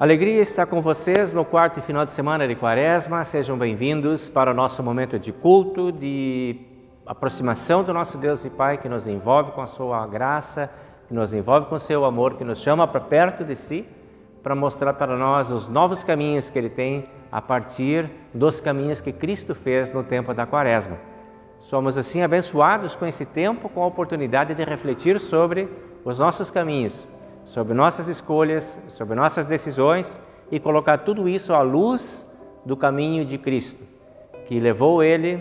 Alegria estar com vocês no quarto final de semana de Quaresma. Sejam bem-vindos para o nosso momento de culto, de aproximação do nosso Deus e Pai, que nos envolve com a sua graça, que nos envolve com o seu amor, que nos chama para perto de si, para mostrar para nós os novos caminhos que Ele tem a partir dos caminhos que Cristo fez no tempo da Quaresma. Somos assim abençoados com esse tempo, com a oportunidade de refletir sobre os nossos caminhos, sobre nossas escolhas, sobre nossas decisões e colocar tudo isso à luz do caminho de Cristo, que levou Ele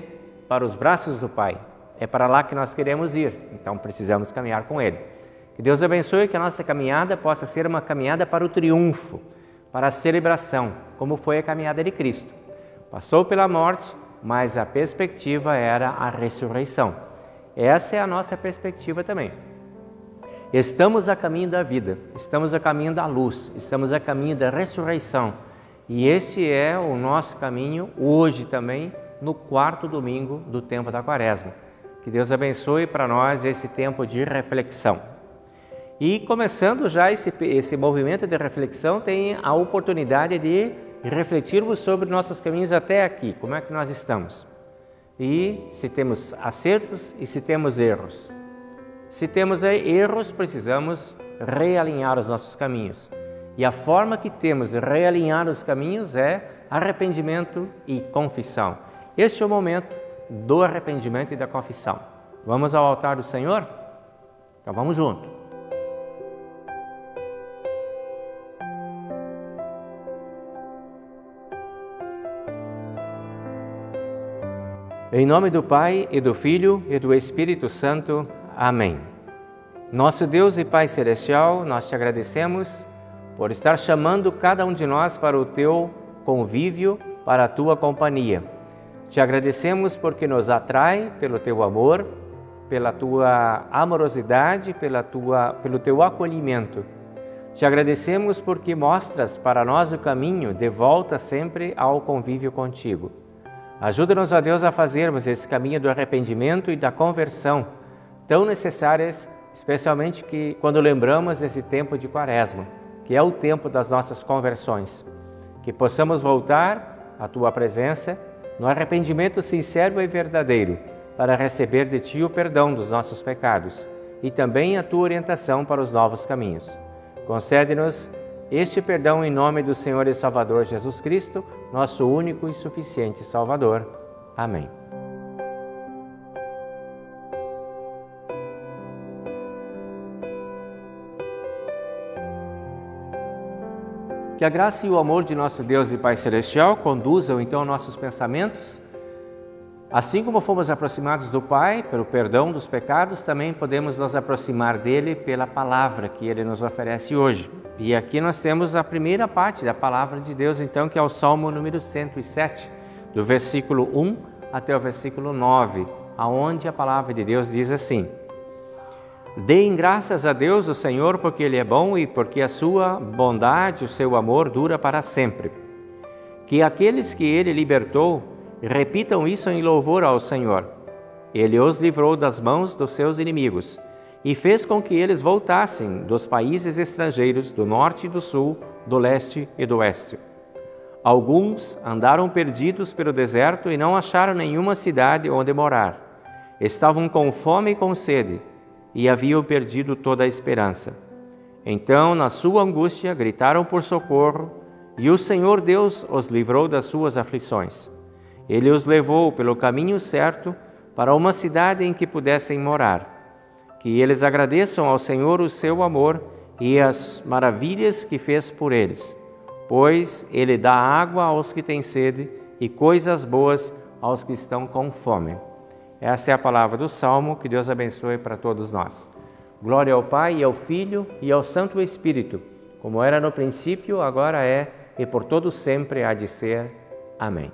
para os braços do Pai. É para lá que nós queremos ir, então precisamos caminhar com Ele. Que Deus abençoe, que a nossa caminhada possa ser uma caminhada para o triunfo, para a celebração, como foi a caminhada de Cristo. Passou pela morte, mas a perspectiva era a ressurreição. Essa é a nossa perspectiva também. Estamos a caminho da vida, estamos a caminho da luz, estamos a caminho da ressurreição. E esse é o nosso caminho hoje também, no quarto domingo do tempo da Quaresma. Que Deus abençoe para nós esse tempo de reflexão. E começando já esse movimento de reflexão, tem a oportunidade de refletirmos sobre nossos caminhos até aqui, como é que nós estamos. E se temos acertos e se temos erros. Se temos erros, precisamos realinhar os nossos caminhos. E a forma que temos de realinhar os caminhos é arrependimento e confissão. Este é o momento do arrependimento e da confissão. Vamos ao altar do Senhor? Então vamos junto. Em nome do Pai, e do Filho, e do Espírito Santo. Amém. Nosso Deus e Pai Celestial, nós te agradecemos por estar chamando cada um de nós para o teu convívio, para a tua companhia. Te agradecemos porque nos atrai pelo teu amor, pela tua amorosidade, pelo teu acolhimento. Te agradecemos porque mostras para nós o caminho de volta sempre ao convívio contigo. Ajuda-nos, ó Deus, a fazermos esse caminho do arrependimento e da conversão, tão necessárias, especialmente quando lembramos esse tempo de Quaresma, que é o tempo das nossas conversões. Que possamos voltar à Tua presença no arrependimento sincero e verdadeiro, para receber de Ti o perdão dos nossos pecados e também a Tua orientação para os novos caminhos. Concede-nos este perdão em nome do Senhor e Salvador Jesus Cristo, nosso único e suficiente Salvador. Amém. Que a graça e o amor de nosso Deus e Pai Celestial conduzam então nossos pensamentos. Assim como fomos aproximados do Pai pelo perdão dos pecados, também podemos nos aproximar dele pela palavra que ele nos oferece hoje. E aqui nós temos a primeira parte da palavra de Deus, então, que é o Salmo número 107, do versículo 1 até o versículo 9, aonde a palavra de Deus diz assim: Deem graças a Deus, o Senhor, porque Ele é bom e porque a sua bondade, o seu amor dura para sempre. Que aqueles que Ele libertou repitam isso em louvor ao Senhor. Ele os livrou das mãos dos seus inimigos e fez com que eles voltassem dos países estrangeiros, do norte e do sul, do leste e do oeste. Alguns andaram perdidos pelo deserto e não acharam nenhuma cidade onde morar. Estavam com fome e com sede, e haviam perdido toda a esperança. Então, na sua angústia, gritaram por socorro, e o Senhor Deus os livrou das suas aflições. Ele os levou pelo caminho certo para uma cidade em que pudessem morar. Que eles agradeçam ao Senhor o seu amor e as maravilhas que fez por eles, pois Ele dá água aos que têm sede e coisas boas aos que estão com fome. Essa é a palavra do Salmo, que Deus abençoe para todos nós. Glória ao Pai, e ao Filho, e ao Santo Espírito, como era no princípio, agora é, e por todo sempre há de ser. Amém.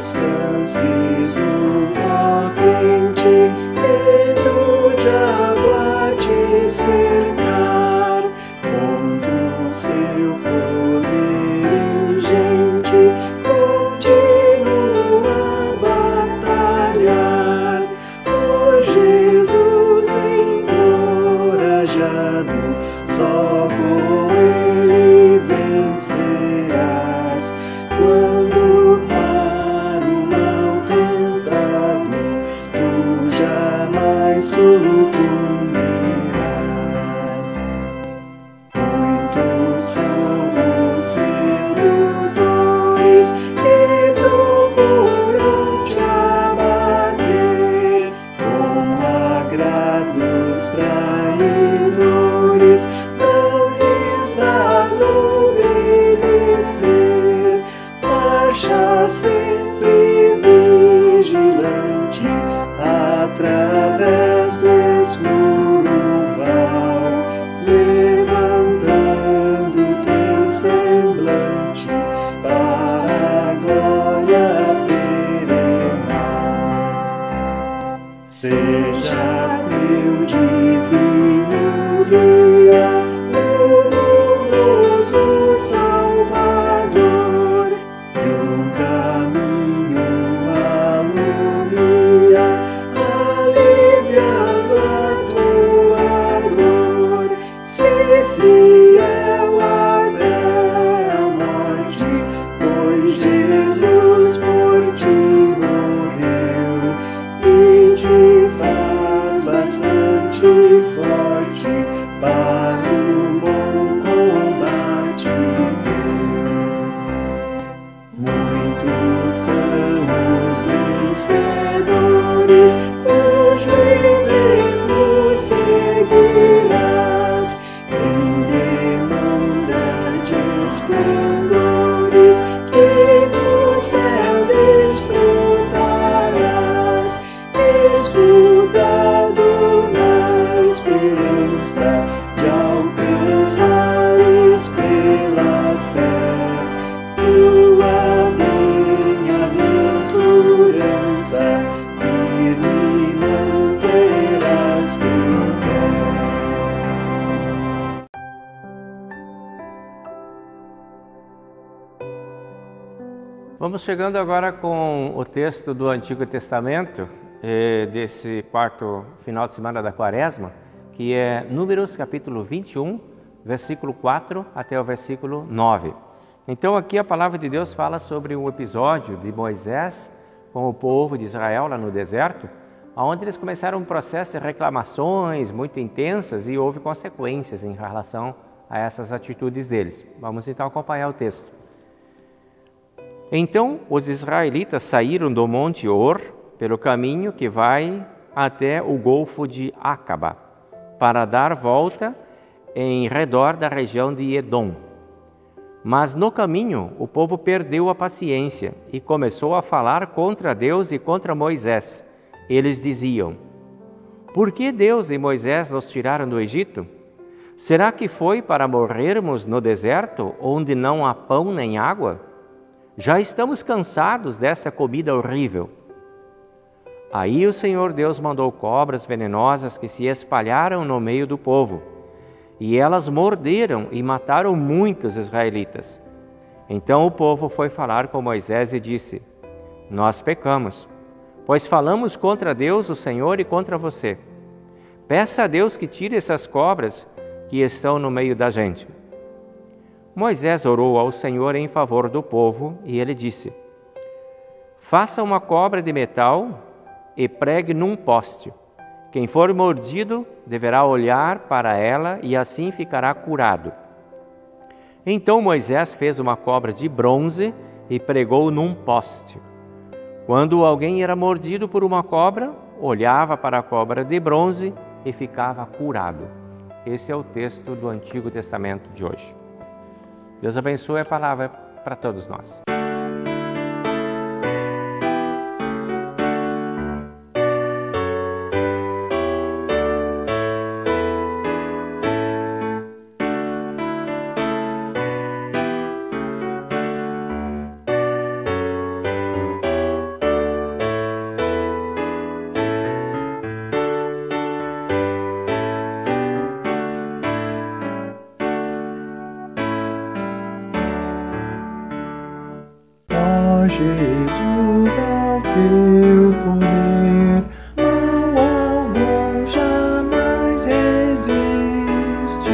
Descanses nunca, crente, eis o dia só com Ele vencerás. Quando para o mal tentar-me, tu jamais sucumbirás. Muitos são os sedutores que procuram te abater, com agrados traidores, não lhes vás obedecer. Marcha sempre vigilante, através do escuro val, levantando teu semblante para a glória perenal. Seja teu divino guia, o bondoso Salvador, teu caminho alumia, aliviando a tua dor. Se fiel até a morte, pois Jesus por ti morreu e te faz bastante forte para o bom combate teu. Muitos são os vencedores, cujo exemplo seguirás, em demanda de esplendores que no céu desfrutarás, escudado na esperança de alcançares pela fé tua bem-aventurança, firme manterás teu pé. Vamos chegando agora com o texto do Antigo Testamento, desse quarto final de semana da Quaresma, que é Números capítulo 21, versículo 4 até o versículo 9. Então aqui a palavra de Deus fala sobre o episódio de Moisés com o povo de Israel lá no deserto, onde eles começaram um processo de reclamações muito intensas e houve consequências em relação a essas atitudes deles. Vamos então acompanhar o texto. Então os israelitas saíram do Monte Hor pelo caminho que vai até o Golfo de Acaba, para dar volta em redor da região de Edom. Mas no caminho o povo perdeu a paciência e começou a falar contra Deus e contra Moisés. Eles diziam: por que Deus e Moisés nos tiraram do Egito? Será que foi para morrermos no deserto, onde não há pão nem água? Já estamos cansados dessa comida horrível. Aí o Senhor Deus mandou cobras venenosas que se espalharam no meio do povo, e elas morderam e mataram muitos israelitas. Então o povo foi falar com Moisés e disse: nós pecamos, pois falamos contra Deus, o Senhor, e contra você. Peça a Deus que tire essas cobras que estão no meio da gente. Moisés orou ao Senhor em favor do povo e ele disse: faça uma cobra de metal e pregue num poste. Quem for mordido deverá olhar para ela e assim ficará curado. Então Moisés fez uma cobra de bronze e pregou num poste. Quando alguém era mordido por uma cobra, olhava para a cobra de bronze e ficava curado. Esse é o texto do Antigo Testamento de hoje. Deus abençoe a palavra para todos nós. Jesus, ao teu poder, mal algum jamais resiste.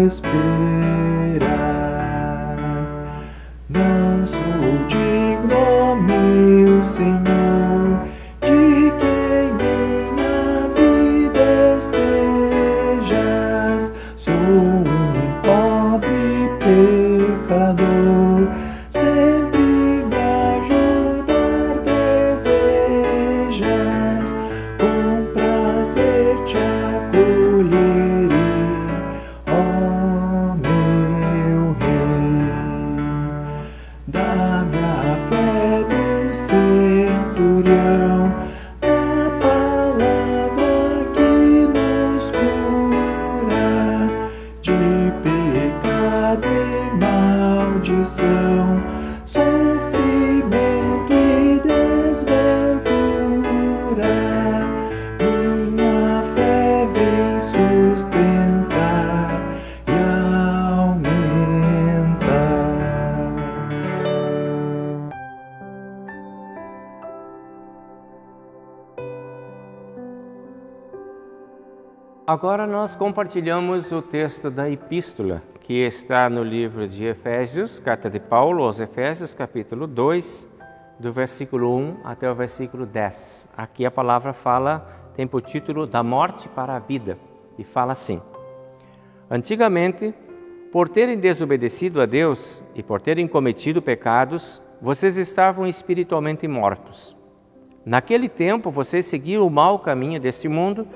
esperar. Não sou digno, meu Senhor, de que minha vida estejas. Sou um pobre pecador, sempre me ajudar desejas. Com prazer te acolherei, ó meu Rei. Dá-me a fé do centurião, a palavra que nos cura de pecado e maldição, sofrimento e desventura. Minha fé vem sustentar e aumentar. Agora nós compartilhamos o texto da epístola, que está no livro de Efésios, carta de Paulo aos Efésios, capítulo 2, do versículo 1 até o versículo 10. Aqui a palavra fala, tem por título Da Morte para a Vida, e fala assim: Antigamente, por terem desobedecido a Deus e por terem cometido pecados, vocês estavam espiritualmente mortos. Naquele tempo, vocês seguiram o mau caminho deste mundo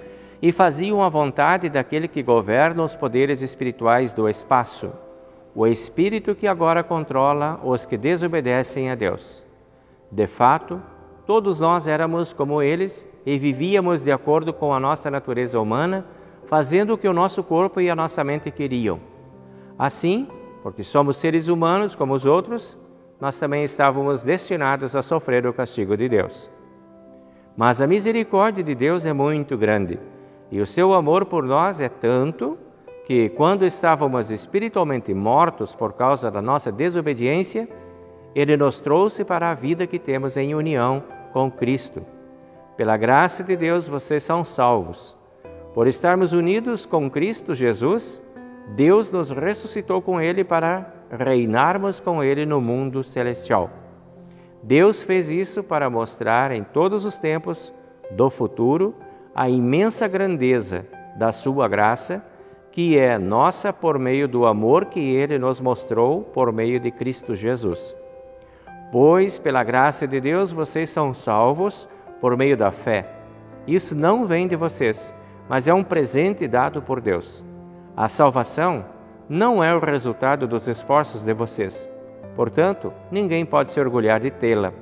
e faziam a vontade daquele que governa os poderes espirituais do espaço, o espírito que agora controla os que desobedecem a Deus. De fato, todos nós éramos como eles e vivíamos de acordo com a nossa natureza humana, fazendo o que o nosso corpo e a nossa mente queriam. Assim, porque somos seres humanos como os outros, nós também estávamos destinados a sofrer o castigo de Deus. Mas a misericórdia de Deus é muito grande, e o seu amor por nós é tanto que, quando estávamos espiritualmente mortos por causa da nossa desobediência, Ele nos trouxe para a vida que temos em união com Cristo. Pela graça de Deus, vocês são salvos. Por estarmos unidos com Cristo Jesus, Deus nos ressuscitou com Ele para reinarmos com Ele no mundo celestial. Deus fez isso para mostrar em todos os tempos do futuro a imensa grandeza da sua graça, que é nossa por meio do amor que Ele nos mostrou por meio de Cristo Jesus. Pois, pela graça de Deus, vocês são salvos por meio da fé. Isso não vem de vocês, mas é um presente dado por Deus. A salvação não é o resultado dos esforços de vocês. Portanto, ninguém pode se orgulhar de tê-la.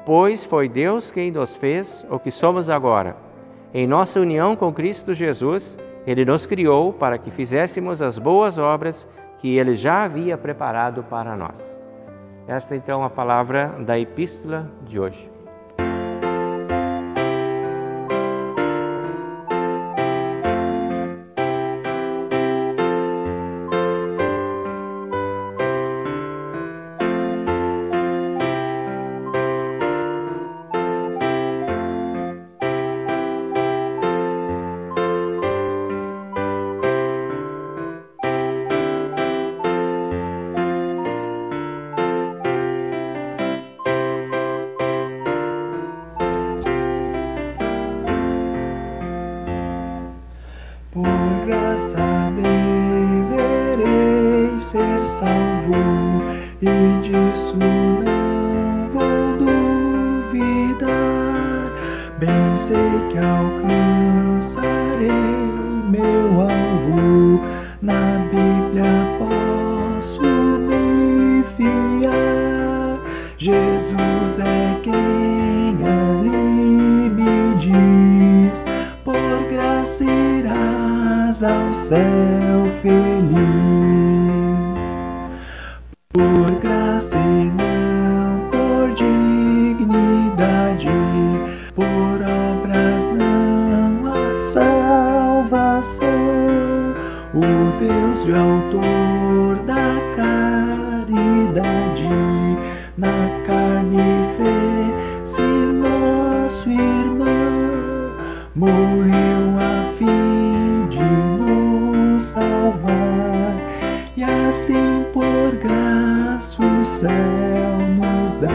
Pois foi Deus quem nos fez o que somos agora. Em nossa união com Cristo Jesus, Ele nos criou para que fizéssemos as boas obras que Ele já havia preparado para nós. Esta então é a palavra da epístola de hoje. Por graça deverei ser salvo, e disso não vou duvidar. Bem sei que alcançarei meu alvo, na Bíblia posso me fiar. Jesus é quem ali me diz: por graça irás ao céu feliz. Por graça e não por dignidade, por obras não há salvação. O Deus e autor da caridade, na carne fez-se nosso irmão, morreu a fim de nos salvar. céu nos dá.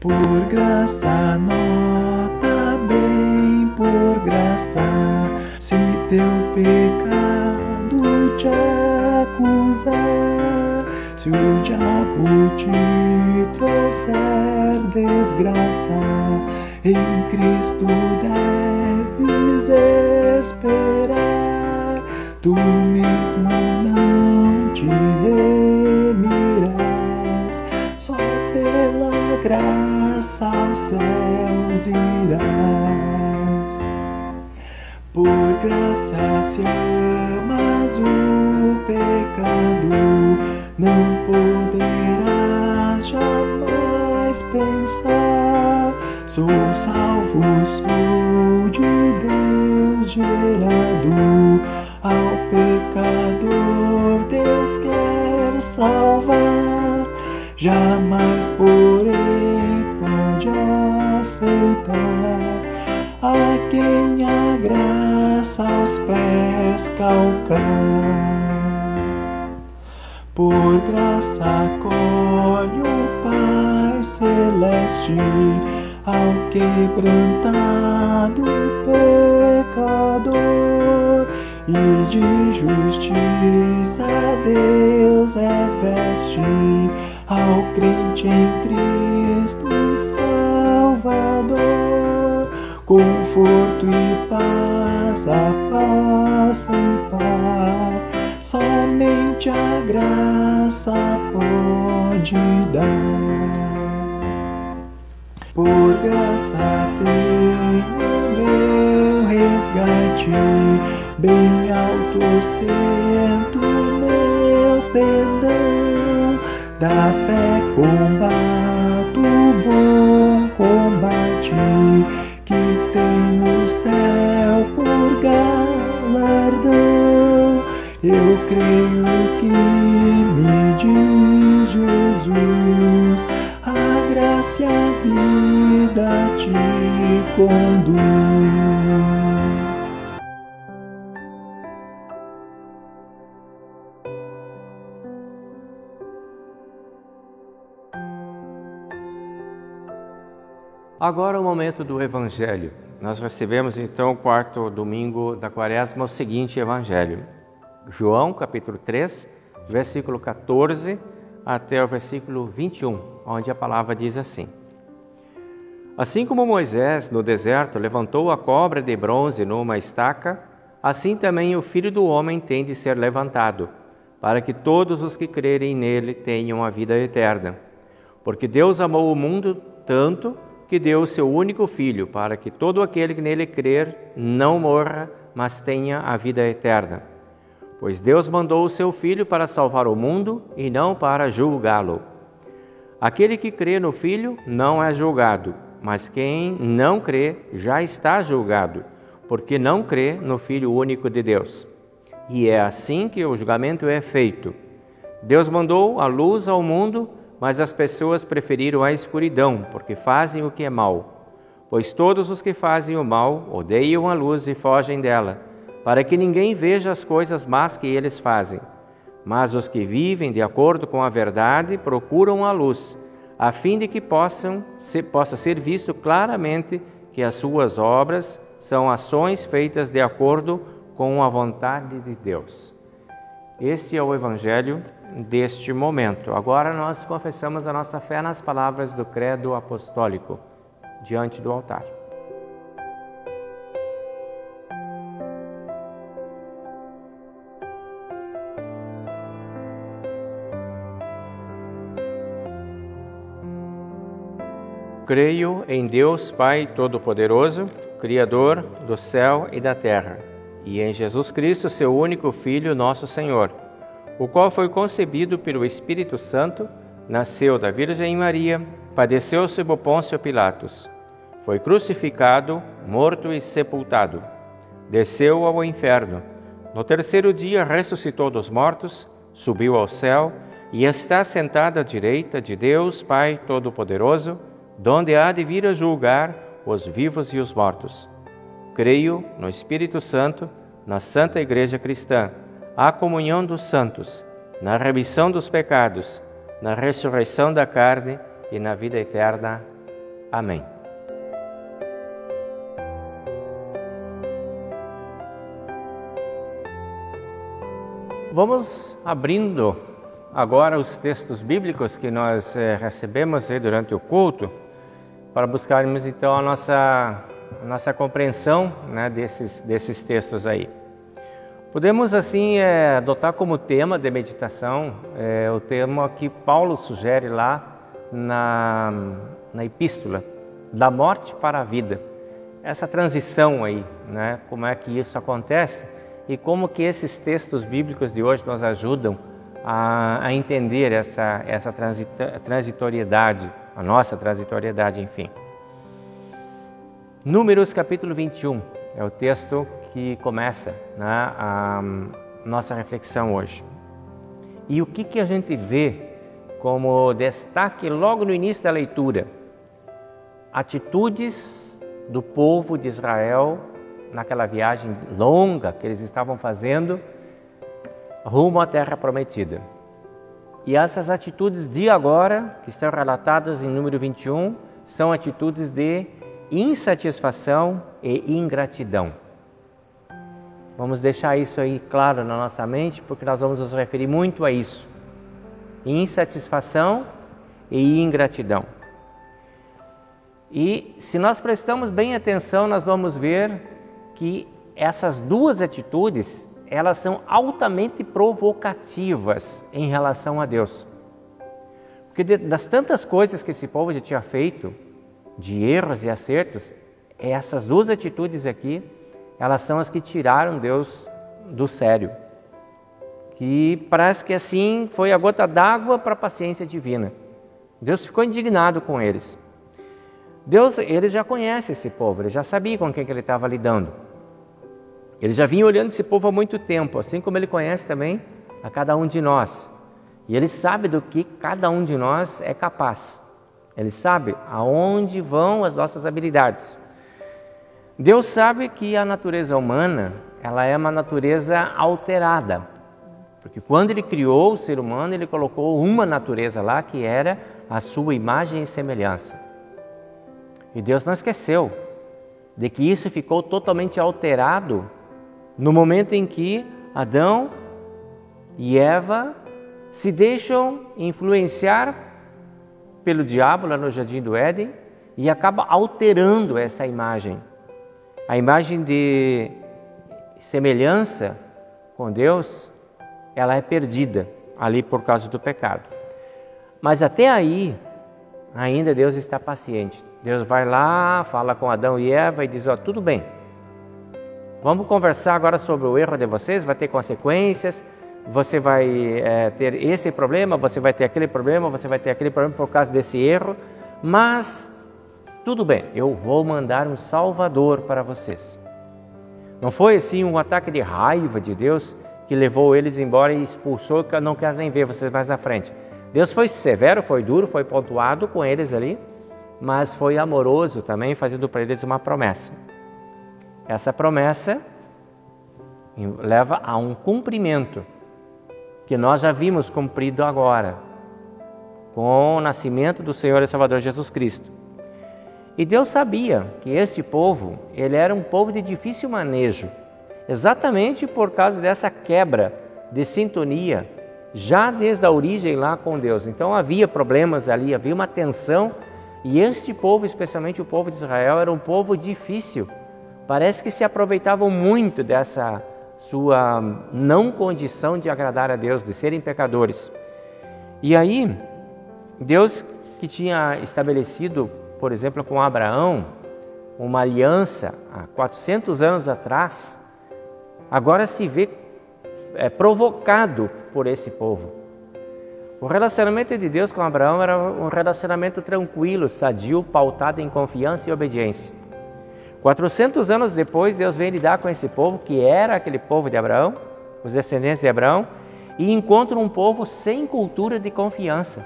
Por graça, nota bem, por graça, se teu pecado te acusar, se o diabo te trouxer desgraça, em Cristo deves esperar, tu mesmo não te remirás, só pela graça aos céus irás. Por graça, se amas o pecado, não poderás jamais pensar, sou salvo, sou de Deus gerado, ao pecador Deus quer salvar, jamais porém pode aceitar a quem a graça aos pés calcar. Por graça acolhe o Pai Celeste ao quebrantado pecador, e de justiça Deus reveste ao crente em Cristo Salvador, conforto e paz, a paz sem par, somente a graça pode dar. Por graça tenho meu resgate, bem alto ostento meu pendão, da fé combato o bom combate, que tem o céu por galardão. Eu creio que me diz Jesus, a graça e a vida te conduz. Agora o momento do Evangelho. Nós recebemos então o quarto domingo da Quaresma, o seguinte Evangelho. João, capítulo 3, versículo 14 até o versículo 21, onde a palavra diz assim: Assim como Moisés, no deserto, levantou a cobra de bronze numa estaca, assim também o Filho do Homem tem de ser levantado, para que todos os que crerem nele tenham a vida eterna. Porque Deus amou o mundo tanto que deu o seu único Filho, para que todo aquele que nele crer não morra, mas tenha a vida eterna. Pois Deus mandou o seu Filho para salvar o mundo e não para julgá-lo. Aquele que crê no Filho não é julgado, mas quem não crê já está julgado, porque não crê no Filho único de Deus. E é assim que o julgamento é feito. Deus mandou a luz ao mundo, mas as pessoas preferiram a escuridão, porque fazem o que é mal. Pois todos os que fazem o mal odeiam a luz e fogem dela, para que ninguém veja as coisas más que eles fazem. Mas os que vivem de acordo com a verdade procuram a luz, a fim de que possa ser visto claramente que as suas obras são ações feitas de acordo com a vontade de Deus. Este é o Evangelho deste momento. Agora nós confessamos a nossa fé nas palavras do Credo Apostólico, diante do altar. Creio em Deus Pai Todo-Poderoso, Criador do céu e da terra, e em Jesus Cristo, seu único Filho, nosso Senhor, o qual foi concebido pelo Espírito Santo, nasceu da Virgem Maria, padeceu sob Pôncio Pilatos, foi crucificado, morto e sepultado, desceu ao inferno, no terceiro dia ressuscitou dos mortos, subiu ao céu e está sentado à direita de Deus Pai Todo-Poderoso, donde há de vir a julgar os vivos e os mortos. Creio no Espírito Santo, na Santa Igreja Cristã, a comunhão dos santos, na remissão dos pecados, na ressurreição da carne e na vida eterna. Amém. Vamos abrindo agora os textos bíblicos que nós recebemos durante o culto, para buscarmos então a nossa compreensão, né, desses textos aí. Podemos assim adotar como tema de meditação o tema que Paulo sugere lá na epístola, da morte para a vida. Essa transição aí, né, como é que isso acontece e como que esses textos bíblicos de hoje nos ajudam a entender essa transitoriedade, a nossa transitoriedade, enfim. Números capítulo 21 é o texto que começa, né, a nossa reflexão hoje. E o que a gente vê como destaque logo no início da leitura? Atitudes do povo de Israel naquela viagem longa que eles estavam fazendo rumo à Terra Prometida. E essas atitudes de agora, que estão relatadas em número 21, são atitudes de insatisfação e ingratidão. Vamos deixar isso aí claro na nossa mente, porque nós vamos nos referir muito a isso. Insatisfação e ingratidão. E se nós prestamos bem atenção, nós vamos ver que essas duas atitudes, elas são altamente provocativas em relação a Deus. Porque das tantas coisas que esse povo já tinha feito, de erros e acertos, essas duas atitudes aqui, elas são as que tiraram Deus do sério. Que parece que assim foi a gota d'água para a paciência divina. Deus ficou indignado com eles. Deus, ele já conhece esse povo, ele já sabia com quem que ele estava lidando. Ele já vinha olhando esse povo há muito tempo, assim como ele conhece também a cada um de nós. E ele sabe do que cada um de nós é capaz. Ele sabe aonde vão as nossas habilidades. Deus sabe que a natureza humana, ela é uma natureza alterada. Porque quando ele criou o ser humano, ele colocou uma natureza lá que era a sua imagem e semelhança. E Deus não esqueceu de que isso ficou totalmente alterado no momento em que Adão e Eva se deixam influenciar pelo diabo lá no Jardim do Éden e acaba alterando essa imagem. A imagem de semelhança com Deus, ela é perdida ali por causa do pecado. Mas até aí, ainda Deus está paciente. Deus vai lá, fala com Adão e Eva e diz, ó, tudo bem. Vamos conversar agora sobre o erro de vocês, vai ter consequências, você vai ter esse problema, você vai ter aquele problema, você vai ter aquele problema por causa desse erro, mas tudo bem, eu vou mandar um Salvador para vocês. Não foi assim um ataque de raiva de Deus que levou eles embora e expulsou, que eu não quero nem ver vocês mais na frente. Deus foi severo, foi duro, foi pontuado com eles ali, mas foi amoroso também, fazendo para eles uma promessa. Essa promessa leva a um cumprimento que nós já vimos cumprido agora, com o nascimento do Senhor e Salvador Jesus Cristo. E Deus sabia que este povo, ele era um povo de difícil manejo, exatamente por causa dessa quebra de sintonia, já desde a origem lá com Deus. Então havia problemas ali, havia uma tensão, e este povo, especialmente o povo de Israel, era um povo difícil. Parece que se aproveitavam muito dessa sua não condição de agradar a Deus, de serem pecadores. E aí, Deus que tinha estabelecido, por exemplo, com Abraão, uma aliança há 400 anos atrás, agora se vê provocado por esse povo. O relacionamento de Deus com Abraão era um relacionamento tranquilo, sadio, pautado em confiança e obediência. 400 anos depois, Deus vem lidar com esse povo, que era aquele povo de Abraão, os descendentes de Abraão, e encontra um povo sem cultura de confiança.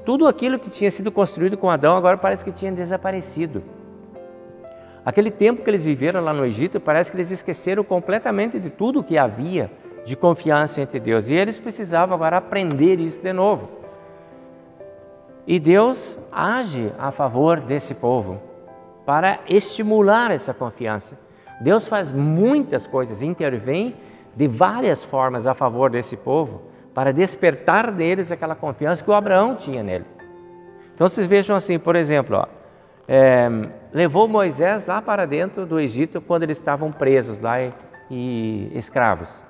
Tudo aquilo que tinha sido construído com Adão agora parece que tinha desaparecido. Aquele tempo que eles viveram lá no Egito, parece que eles esqueceram completamente de tudo que havia de confiança entre Deus. E eles precisavam agora aprender isso de novo. E Deus age a favor desse povo para estimular essa confiança. Deus faz muitas coisas, intervém de várias formas a favor desse povo, para despertar deles aquela confiança que o Abraão tinha nele. Então vocês vejam assim, por exemplo, levou Moisés lá para dentro do Egito quando eles estavam presos lá e escravos.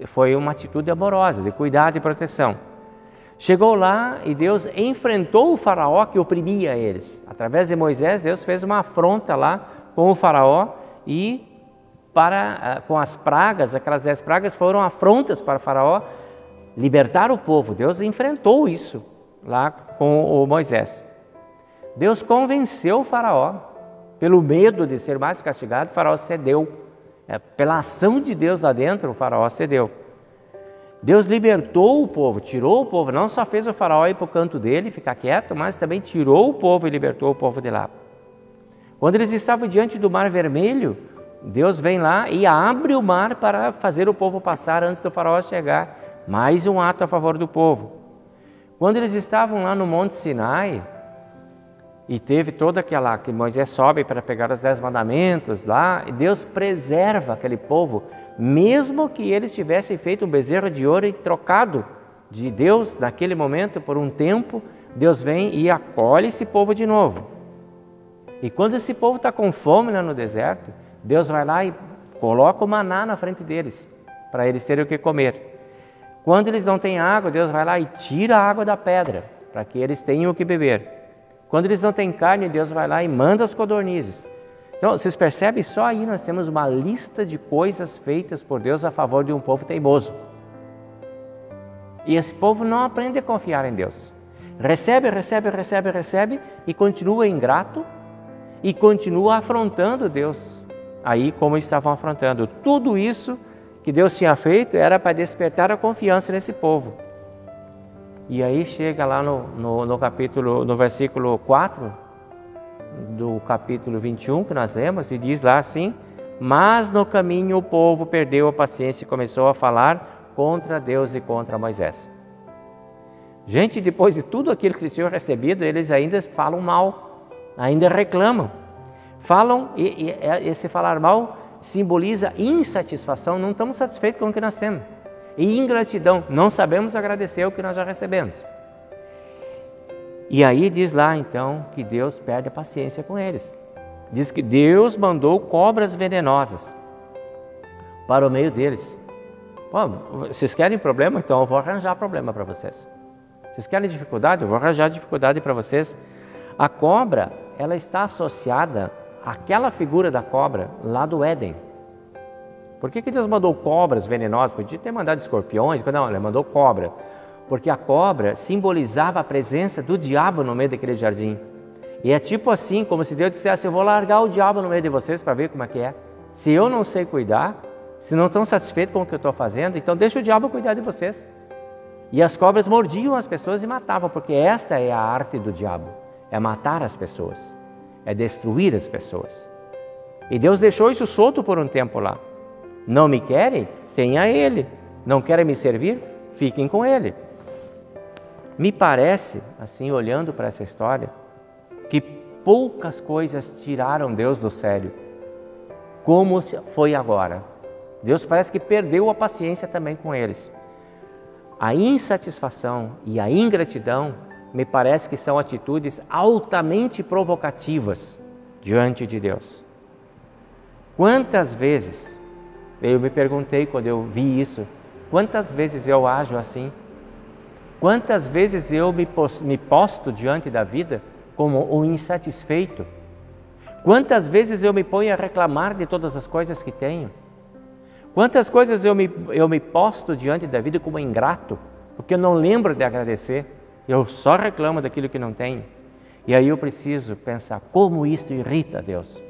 Foi uma atitude amorosa, de cuidado e proteção. Chegou lá e Deus enfrentou o faraó que oprimia eles. Através de Moisés, Deus fez uma afronta lá com o faraó e com as pragas, aquelas 10 pragas foram afrontas para o faraó libertar o povo. Deus enfrentou isso lá com o Moisés. Deus convenceu o faraó, pelo medo de ser mais castigado, o faraó cedeu. Pela ação de Deus lá dentro, o faraó cedeu. Deus libertou o povo, tirou o povo, não só fez o faraó ir para o canto dele, ficar quieto, mas também tirou o povo e libertou o povo de lá. Quando eles estavam diante do Mar Vermelho, Deus vem lá e abre o mar para fazer o povo passar antes do faraó chegar. Mais um ato a favor do povo. Quando eles estavam lá no Monte Sinai, e teve toda aquela, que Moisés sobe para pegar os 10 mandamentos lá, e Deus preserva aquele povo, mesmo que eles tivessem feito um bezerro de ouro e trocado de Deus naquele momento por um tempo, Deus vem e acolhe esse povo de novo. E quando esse povo está com fome lá no deserto, Deus vai lá e coloca o maná na frente deles, para eles terem o que comer. Quando eles não têm água, Deus vai lá e tira a água da pedra, para que eles tenham o que beber. Quando eles não têm carne, Deus vai lá e manda as codornizes. Então, vocês percebem? Só aí nós temos uma lista de coisas feitas por Deus a favor de um povo teimoso. E esse povo não aprende a confiar em Deus. Recebe e continua ingrato e continua afrontando Deus. Aí, como estavam afrontando. Tudo isso que Deus tinha feito era para despertar a confiança nesse povo. E aí chega lá no versículo 4 do capítulo 21 que nós lemos, e diz lá assim: mas no caminho o povo perdeu a paciência e começou a falar contra Deus e contra Moisés. Gente, depois de tudo aquilo que eles tinham recebido, eles ainda falam mal, ainda reclamam. Falam, e esse falar mal simboliza insatisfação, não estamos satisfeitos com o que nós temos. E ingratidão, não sabemos agradecer o que nós já recebemos. E aí diz lá então que Deus perde a paciência com eles. Diz que Deus mandou cobras venenosas para o meio deles. Pô, vocês querem problema? Então eu vou arranjar problema para vocês. Vocês querem dificuldade? Eu vou arranjar dificuldade para vocês. A cobra, ela está associada àquela figura da cobra lá do Éden. Por que Deus mandou cobras venenosas? Podia ter mandado escorpiões, não, ele mandou cobra. Porque a cobra simbolizava a presença do diabo no meio daquele jardim. E é tipo assim, como se Deus dissesse: eu vou largar o diabo no meio de vocês para ver como é que é. Se eu não sei cuidar, se não estão satisfeitos com o que eu estou fazendo, então deixa o diabo cuidar de vocês. E as cobras mordiam as pessoas e matavam, porque esta é a arte do diabo, é matar as pessoas, é destruir as pessoas. E Deus deixou isso solto por um tempo lá. Não me querem? Tenha ele. Não querem me servir? Fiquem com ele. Me parece, assim, olhando para essa história, que poucas coisas tiraram Deus do sério, como foi agora. Deus parece que perdeu a paciência também com eles. A insatisfação e a ingratidão me parece que são atitudes altamente provocativas diante de Deus. Quantas vezes, eu me perguntei quando eu vi isso, quantas vezes eu ajo assim? Quantas vezes eu me posto diante da vida como um insatisfeito? Quantas vezes eu me ponho a reclamar de todas as coisas que tenho? Quantas coisas eu me posto diante da vida como ingrato, porque eu não lembro de agradecer, eu só reclamo daquilo que não tenho. E aí eu preciso pensar como isto irrita a Deus,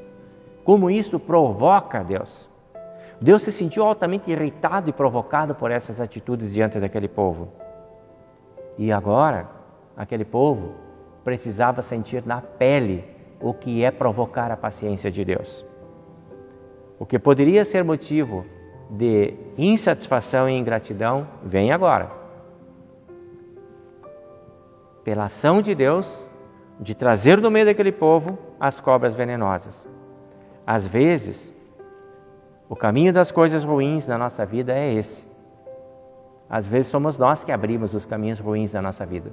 como isto provoca a Deus. Deus se sentiu altamente irritado e provocado por essas atitudes diante daquele povo. E agora, aquele povo precisava sentir na pele o que é provocar a paciência de Deus. O que poderia ser motivo de insatisfação e ingratidão vem agora. Pela ação de Deus, de trazer do meio daquele povo as cobras venenosas. Às vezes, o caminho das coisas ruins na nossa vida é esse. Às vezes somos nós que abrimos os caminhos ruins da nossa vida.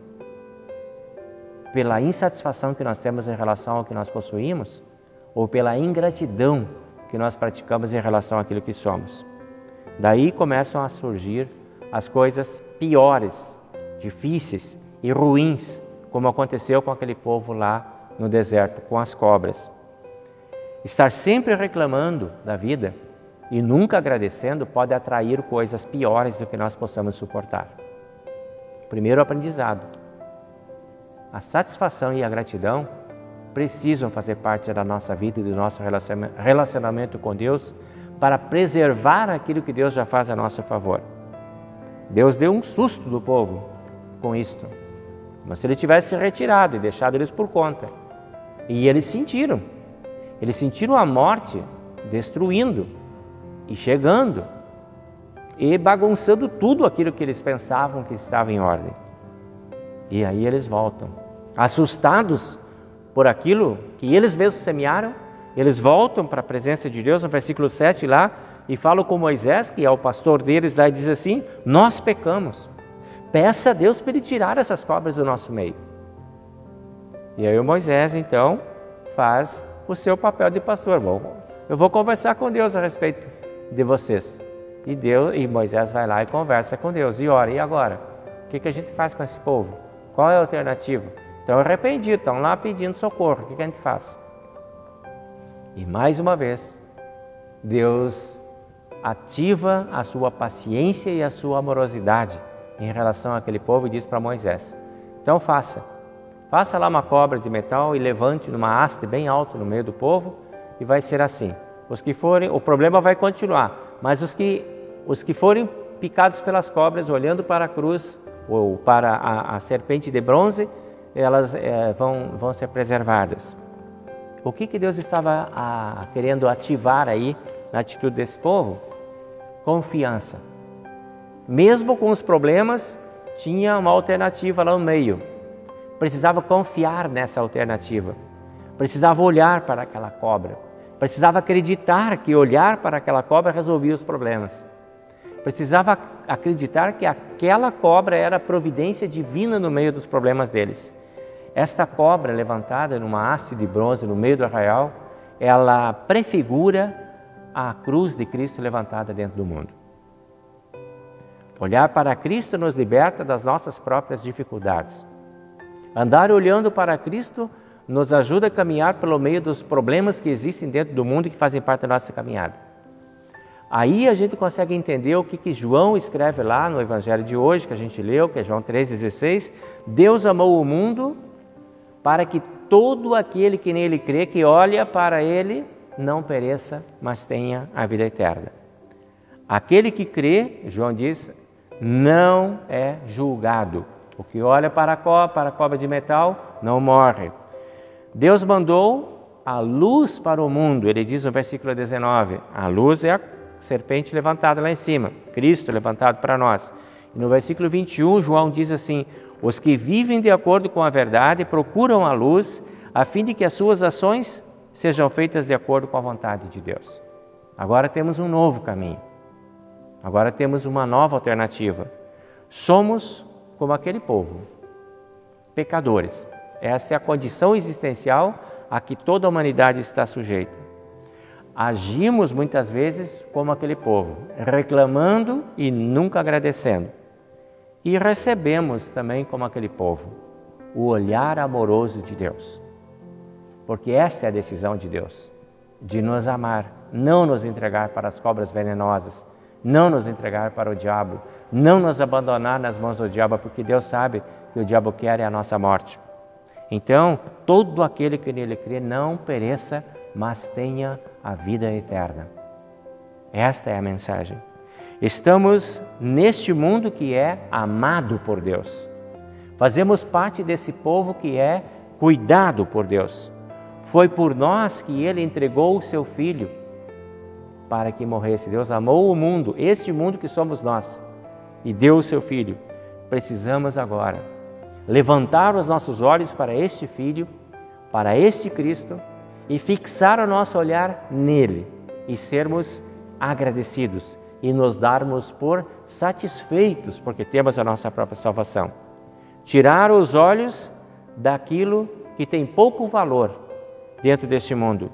Pela insatisfação que nós temos em relação ao que nós possuímos, ou pela ingratidão que nós praticamos em relação àquilo que somos. Daí começam a surgir as coisas piores, difíceis e ruins, como aconteceu com aquele povo lá no deserto, com as cobras. Estar sempre reclamando da vida e nunca agradecendo pode atrair coisas piores do que nós possamos suportar. Primeiro aprendizado. A satisfação e a gratidão precisam fazer parte da nossa vida e do nosso relacionamento com Deus para preservar aquilo que Deus já faz a nosso favor. Deus deu um susto do povo com isto, mas se Ele tivesse se retirado e deixado eles por conta. E eles sentiram a morte destruindo e chegando e bagunçando tudo aquilo que eles pensavam que estava em ordem. E aí eles voltam, assustados por aquilo que eles mesmos semearam, eles voltam para a presença de Deus no versículo 7 lá e falam com Moisés, que é o pastor deles lá, e diz assim: nós pecamos, peça a Deus para Ele tirar essas cobras do nosso meio. E aí o Moisés então faz o seu papel de pastor. Bom, eu vou conversar com Deus a respeito de vocês. E Moisés vai lá e conversa com Deus e ora. E agora? O que a gente faz com esse povo? Qual é a alternativa? Estão arrependidos, estão lá pedindo socorro. O que a gente faz? E mais uma vez, Deus ativa a sua paciência e a sua amorosidade em relação àquele povo e diz para Moisés: então faça lá uma cobra de metal e levante numa haste bem alto no meio do povo, e vai ser assim. Os que forem, o problema vai continuar, mas os que forem picados pelas cobras, olhando para a cruz ou para a serpente de bronze, elas vão ser preservadas. O que Deus estava querendo ativar aí na atitude desse povo? Confiança. Mesmo com os problemas, tinha uma alternativa lá no meio. Precisava confiar nessa alternativa. Precisava olhar para aquela cobra. Precisava acreditar que olhar para aquela cobra resolvia os problemas. Precisava acreditar que aquela cobra era a providência divina no meio dos problemas deles. Esta cobra levantada numa haste de bronze no meio do arraial, ela prefigura a cruz de Cristo levantada dentro do mundo. Olhar para Cristo nos liberta das nossas próprias dificuldades. Andar olhando para Cristo nos ajuda a caminhar pelo meio dos problemas que existem dentro do mundo e que fazem parte da nossa caminhada. Aí a gente consegue entender o que João escreve lá no Evangelho de hoje, que a gente leu, que é João 3,16. Deus amou o mundo para que todo aquele que nele crê, que olha para ele, não pereça, mas tenha a vida eterna. Aquele que crê, João diz, não é julgado. O que olha para a cobra de metal não morre. Deus mandou a luz para o mundo. Ele diz no versículo 19, a luz é a serpente levantada lá em cima, Cristo levantado para nós. E no versículo 21, João diz assim: os que vivem de acordo com a verdade procuram a luz, a fim de que as suas ações sejam feitas de acordo com a vontade de Deus. Agora temos um novo caminho. Agora temos uma nova alternativa. Somos como aquele povo, pecadores. Essa é a condição existencial a que toda a humanidade está sujeita. Agimos muitas vezes como aquele povo, reclamando e nunca agradecendo. E recebemos também como aquele povo, o olhar amoroso de Deus. Porque essa é a decisão de Deus, de nos amar, não nos entregar para as cobras venenosas, não nos entregar para o diabo, não nos abandonar nas mãos do diabo, porque Deus sabe que o diabo quer é a nossa morte. Então, todo aquele que nele crê não pereça, mas tenha a vida eterna. Esta é a mensagem. Estamos neste mundo que é amado por Deus. Fazemos parte desse povo que é cuidado por Deus. Foi por nós que Ele entregou o Seu Filho. para que morresse. Deus amou o mundo, este mundo que somos nós, e deu o seu Filho. Precisamos agora levantar os nossos olhos para este Filho, para este Cristo, e fixar o nosso olhar nele, e sermos agradecidos, e nos darmos por satisfeitos, porque temos a nossa própria salvação. Tirar os olhos daquilo que tem pouco valor dentro deste mundo,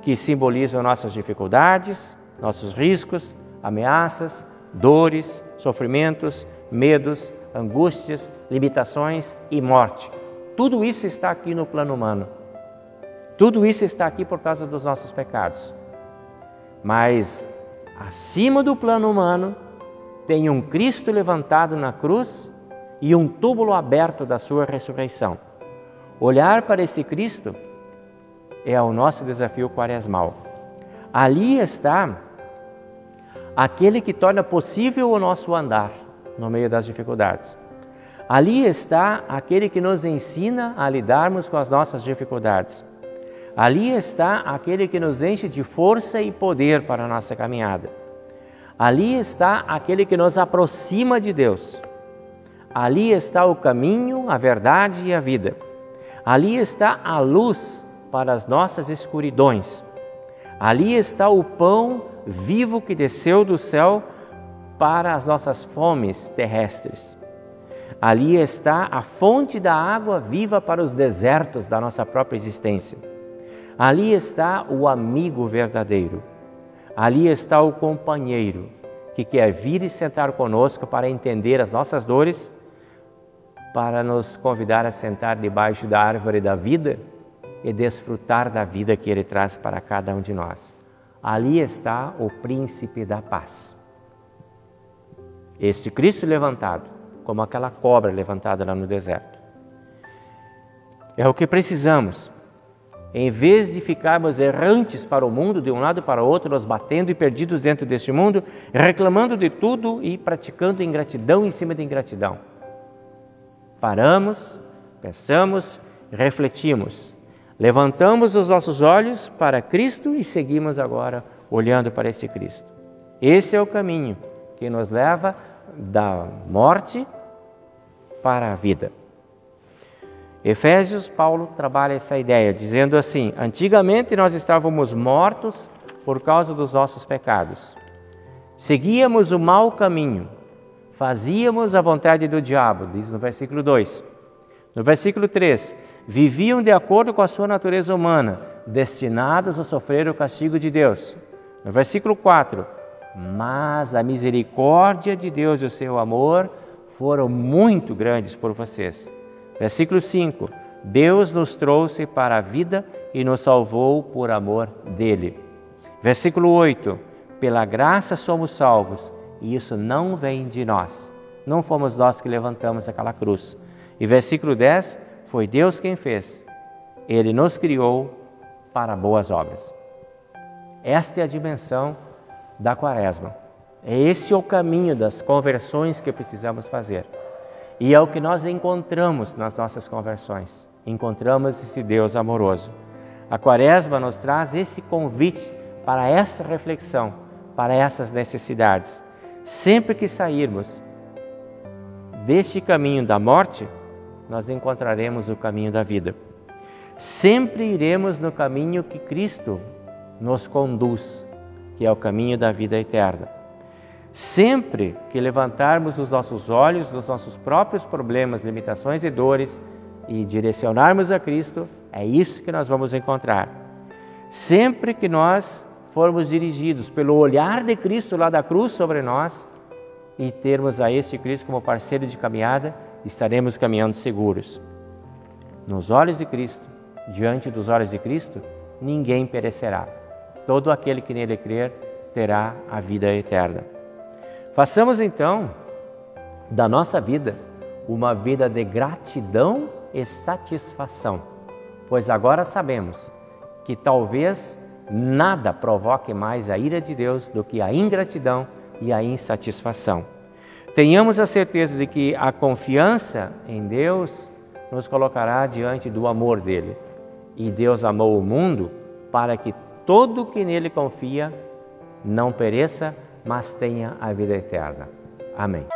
que simbolizam nossas dificuldades, nossos riscos, ameaças, dores, sofrimentos, medos, angústias, limitações e morte. Tudo isso está aqui no plano humano. Tudo isso está aqui por causa dos nossos pecados. Mas acima do plano humano tem um Cristo levantado na cruz e um túmulo aberto da sua ressurreição. Olhar para esse Cristo é o nosso desafio quaresmal. Ali está aquele que torna possível o nosso andar no meio das dificuldades. Ali está aquele que nos ensina a lidarmos com as nossas dificuldades. Ali está aquele que nos enche de força e poder para a nossa caminhada. Ali está aquele que nos aproxima de Deus. Ali está o caminho, a verdade e a vida. Ali está a luz para as nossas escuridões. Ali está o pão vivo que desceu do céu para as nossas fomes terrestres. Ali está a fonte da água viva para os desertos da nossa própria existência. Ali está o amigo verdadeiro. Ali está o companheiro que quer vir e sentar conosco para entender as nossas dores, para nos convidar a sentar debaixo da árvore da vida e desfrutar da vida que Ele traz para cada um de nós. Ali está o príncipe da paz. Este Cristo levantado, como aquela cobra levantada lá no deserto. É o que precisamos. Em vez de ficarmos errantes para o mundo, de um lado para o outro, nos batendo e perdidos dentro deste mundo, reclamando de tudo e praticando ingratidão em cima de ingratidão. Paramos, pensamos, refletimos. Levantamos os nossos olhos para Cristo e seguimos agora olhando para esse Cristo. Esse é o caminho que nos leva da morte para a vida. Efésios, Paulo trabalha essa ideia, dizendo assim: antigamente nós estávamos mortos por causa dos nossos pecados. Seguíamos o mau caminho, fazíamos a vontade do diabo, diz no versículo 2. No versículo 3, viviam de acordo com a sua natureza humana, destinados a sofrer o castigo de Deus. No versículo 4, mas a misericórdia de Deus e o seu amor foram muito grandes por vocês. Versículo 5, Deus nos trouxe para a vida e nos salvou por amor dele. Versículo 8, pela graça somos salvos, e isso não vem de nós. Não fomos nós que levantamos aquela cruz. E versículo 10, foi Deus quem fez. Ele nos criou para boas obras. Esta é a dimensão da Quaresma. Esse é o caminho das conversões que precisamos fazer. E é o que nós encontramos nas nossas conversões. Encontramos esse Deus amoroso. A Quaresma nos traz esse convite para essa reflexão, para essas necessidades. Sempre que sairmos deste caminho da morte, nós encontraremos o caminho da vida. Sempre iremos no caminho que Cristo nos conduz, que é o caminho da vida eterna. Sempre que levantarmos os nossos olhos dos nossos próprios problemas, limitações e dores e direcionarmos a Cristo, é isso que nós vamos encontrar. Sempre que nós formos dirigidos pelo olhar de Cristo lá da cruz sobre nós e termos a este Cristo como parceiro de caminhada, estaremos caminhando seguros. Nos olhos de Cristo, diante dos olhos de Cristo, ninguém perecerá. Todo aquele que nele crer terá a vida eterna. Façamos então da nossa vida uma vida de gratidão e satisfação, pois agora sabemos que talvez nada provoque mais a ira de Deus do que a ingratidão e a insatisfação. Tenhamos a certeza de que a confiança em Deus nos colocará diante do amor dele. E Deus amou o mundo para que todo que nele confia não pereça, mas tenha a vida eterna. Amém.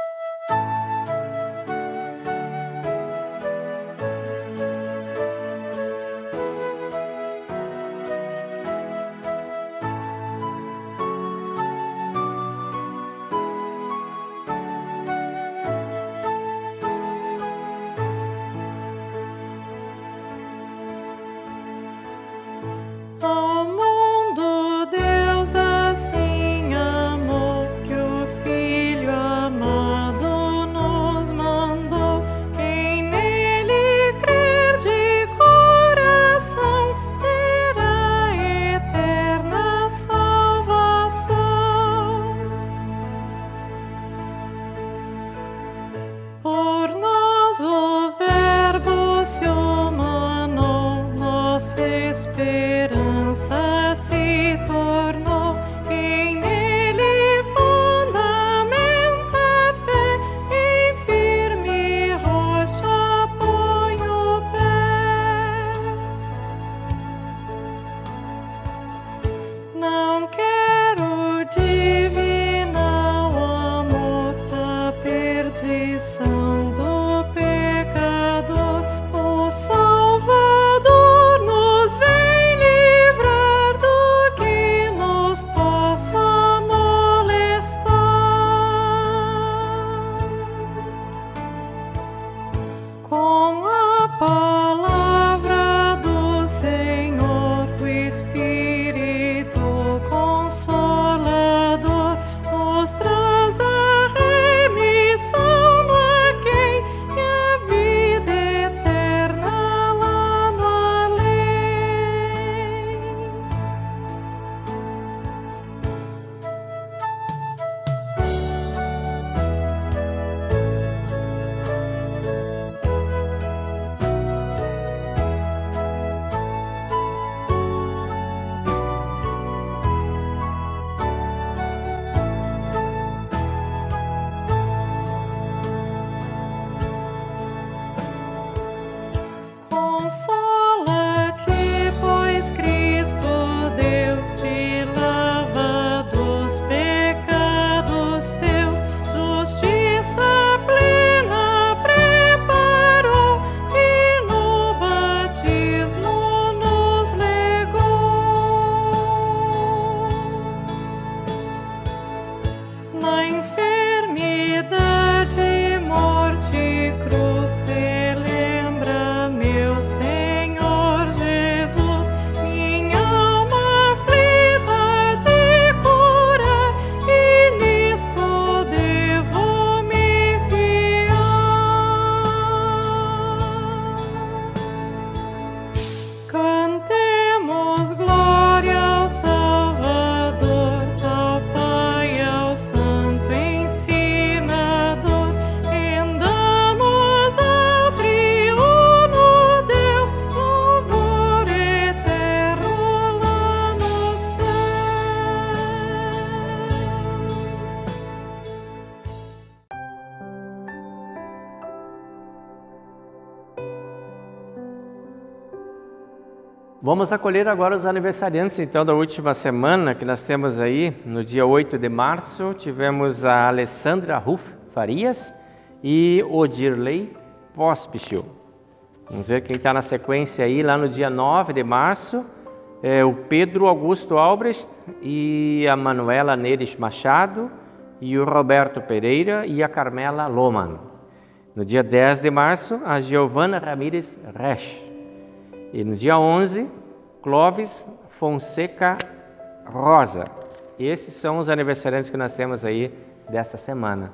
Vamos acolher agora os aniversariantes, então, da última semana, que nós temos aí, no dia 8 de março, tivemos a Alessandra Ruff Farias e o Dirley Pospichil. Vamos ver quem está na sequência aí, lá no dia 9 de março, o Pedro Augusto Albrecht e a Manuela Neres Machado e o Roberto Pereira e a Carmela Loman. No dia 10 de março, a Giovana Ramírez Resch. E no dia 11, Clóvis Fonseca Rosa. Esses são os aniversariantes que nós temos aí desta semana.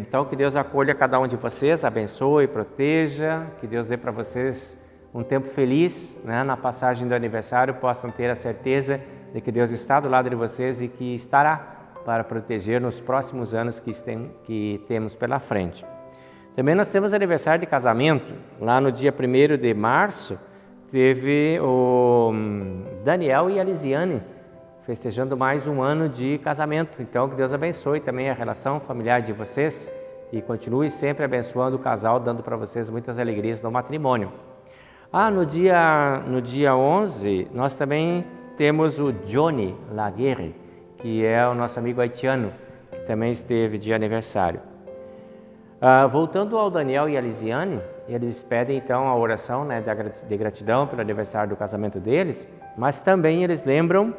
Então, que Deus acolha cada um de vocês, abençoe, proteja, que Deus dê para vocês um tempo feliz, né, na passagem do aniversário, possam ter a certeza de que Deus está do lado de vocês e que estará para proteger nos próximos anos que temos pela frente. Também nós temos aniversário de casamento. Lá no dia 1º de março, teve o Daniel e a Lisiane festejando mais um ano de casamento. Então, que Deus abençoe também a relação familiar de vocês e continue sempre abençoando o casal, dando para vocês muitas alegrias no matrimônio. No dia 11, nós também temos o Johnny Laguerre, que é o nosso amigo haitiano, que também esteve de aniversário. Voltando ao Daniel e a Lisiane, eles pedem então a oração, né, de gratidão pelo aniversário do casamento deles, mas também eles lembram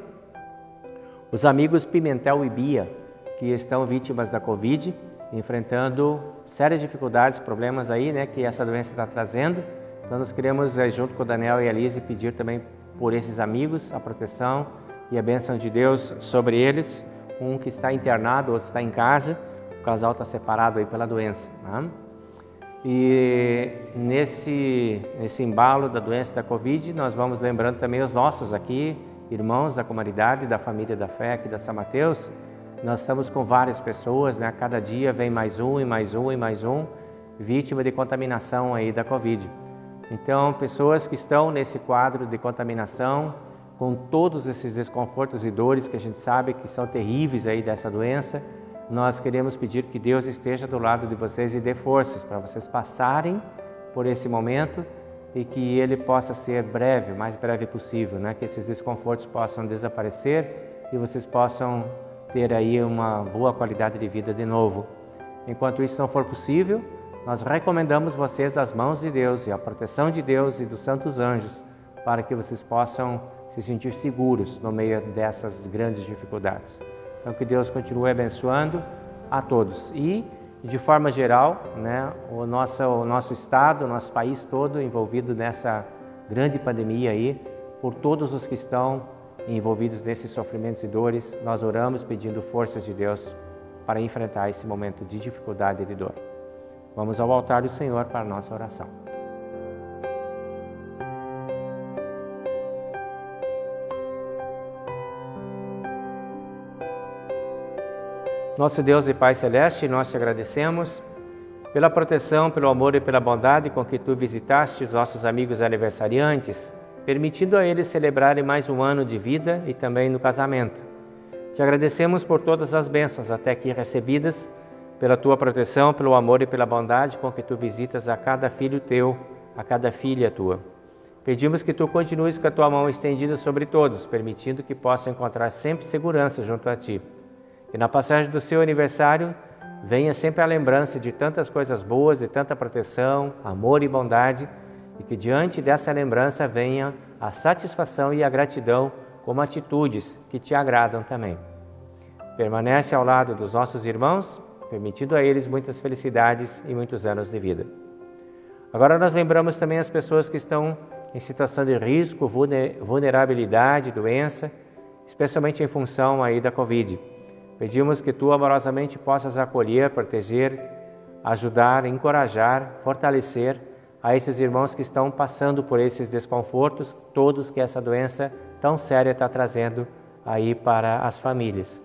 os amigos Pimentel e Bia, que estão vítimas da Covid, enfrentando sérias dificuldades, problemas aí, né, que essa doença está trazendo. Então nós queremos, junto com o Daniel e a Lise, pedir também por esses amigos a proteção e a bênção de Deus sobre eles. Um que está internado, outro está em casa, o casal está separado aí pela doença, né? E nesse embalo da doença da Covid, nós vamos lembrando também os nossos aqui, irmãos da comunidade, da família da fé aqui da São Mateus. Nós estamos com várias pessoas, né? Cada dia vem mais um e mais um e mais um, vítima de contaminação aí da Covid. Então, pessoas que estão nesse quadro de contaminação, com todos esses desconfortos e dores que a gente sabe que são terríveis aí dessa doença, nós queremos pedir que Deus esteja do lado de vocês e dê forças para vocês passarem por esse momento e que ele possa ser breve, o mais breve possível, né? Que esses desconfortos possam desaparecer e vocês possam ter aí uma boa qualidade de vida de novo. Enquanto isso não for possível, nós recomendamos vocês as mãos de Deus e a proteção de Deus e dos santos anjos para que vocês possam se sentir seguros no meio dessas grandes dificuldades. Então que Deus continue abençoando a todos e, de forma geral, né, o nosso estado, o nosso país todo envolvido nessa grande pandemia aí, por todos os que estão envolvidos nesses sofrimentos e dores, nós oramos pedindo forças de Deus para enfrentar esse momento de dificuldade e de dor. Vamos ao altar do Senhor para a nossa oração. Nosso Deus e Pai Celeste, nós te agradecemos pela proteção, pelo amor e pela bondade com que Tu visitaste os nossos amigos aniversariantes, permitindo a eles celebrarem mais um ano de vida e também no casamento. Te agradecemos por todas as bênçãos até aqui recebidas, pela Tua proteção, pelo amor e pela bondade com que Tu visitas a cada filho Teu, a cada filha Tua. Pedimos que Tu continues com a Tua mão estendida sobre todos, permitindo que possam encontrar sempre segurança junto a Ti. Que na passagem do seu aniversário venha sempre a lembrança de tantas coisas boas, de tanta proteção, amor e bondade, e que diante dessa lembrança venha a satisfação e a gratidão como atitudes que Te agradam também. Permanece ao lado dos nossos irmãos, permitindo a eles muitas felicidades e muitos anos de vida. Agora nós lembramos também as pessoas que estão em situação de risco, vulnerabilidade, doença, especialmente em função aí da Covid. Pedimos que Tu amorosamente possas acolher, proteger, ajudar, encorajar, fortalecer a esses irmãos que estão passando por esses desconfortos, todos que essa doença tão séria está trazendo aí para as famílias.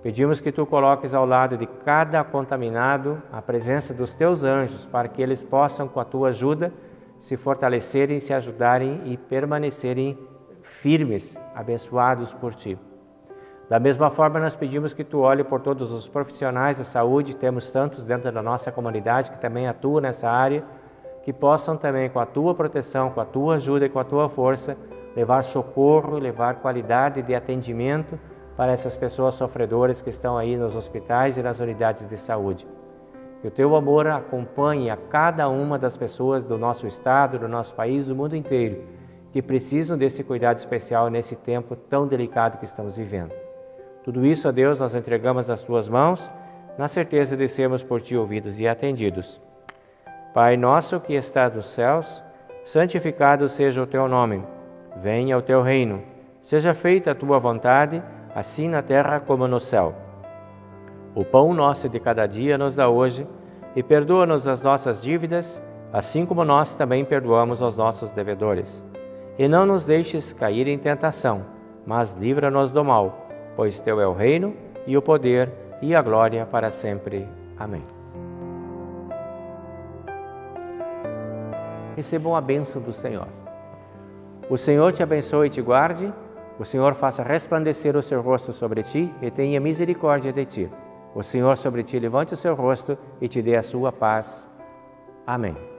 Pedimos que Tu coloques ao lado de cada contaminado a presença dos Teus anjos, para que eles possam, com a Tua ajuda, se fortalecerem, se ajudarem e permanecerem firmes, abençoados por Ti. Da mesma forma, nós pedimos que Tu olhe por todos os profissionais da saúde, temos tantos dentro da nossa comunidade que também atuam nessa área, que possam também, com a Tua proteção, com a Tua ajuda e com a Tua força, levar socorro, levar qualidade de atendimento para essas pessoas sofredoras que estão aí nos hospitais e nas unidades de saúde. Que o Teu amor acompanhe a cada uma das pessoas do nosso estado, do nosso país, do mundo inteiro, que precisam desse cuidado especial nesse tempo tão delicado que estamos vivendo. Tudo isso, a Deus, nós entregamos nas Tuas mãos, na certeza de sermos por Ti ouvidos e atendidos. Pai nosso que estás nos céus, santificado seja o Teu nome. Venha o Teu reino. Seja feita a Tua vontade, assim na terra como no céu. O pão nosso de cada dia nos dá hoje, e perdoa-nos as nossas dívidas, assim como nós também perdoamos aos nossos devedores. E não nos deixes cair em tentação, mas livra-nos do mal, pois Teu é o reino, e o poder, e a glória para sempre. Amém. Recebam a bênção do Senhor. O Senhor te abençoe e te guarde, o Senhor faça resplandecer o seu rosto sobre ti e tenha misericórdia de ti. O Senhor sobre ti levante o seu rosto e te dê a sua paz. Amém.